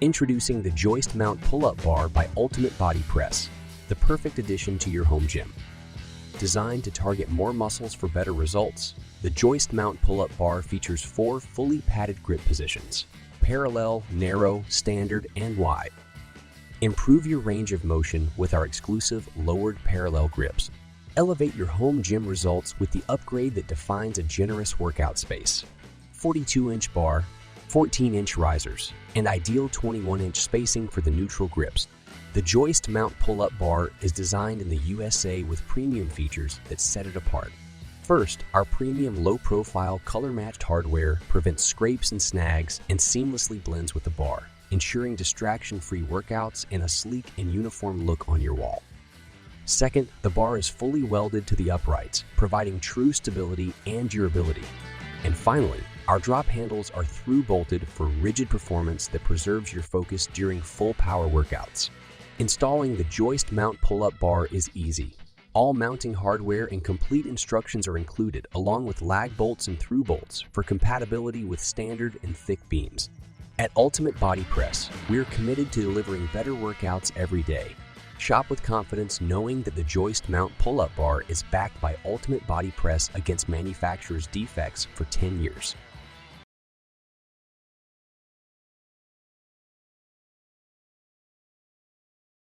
Introducing the Joist Mount Pull-Up Bar by Ultimate Body Press, the perfect addition to your home gym. Designed to target more muscles for better results, the Joist Mount Pull-Up Bar features 4 fully padded grip positions: parallel, narrow, standard, and wide. Improve your range of motion with our exclusive lowered parallel grips. Elevate your home gym results with the upgrade that defines a generous workout space: 42-inch bar, 14-inch risers, and ideal 21-inch spacing for the neutral grips. The Joist Mount Pull-Up Bar is designed in the USA with premium features that set it apart. First, our premium low-profile color-matched hardware prevents scrapes and snags and seamlessly blends with the bar, ensuring distraction-free workouts and a sleek and uniform look on your wall. Second, the bar is fully welded to the uprights, providing true stability and durability. And finally, our drop handles are through-bolted for rigid performance that preserves your focus during full power workouts. Installing the Joist Mount Pull-Up Bar is easy. All mounting hardware and complete instructions are included, along with lag bolts and through bolts for compatibility with standard and thick beams. At Ultimate Body Press, we're committed to delivering better workouts every day. Shop with confidence knowing that the Joist Mount Pull-Up Bar is backed by Ultimate Body Press against manufacturer's defects for 10 years.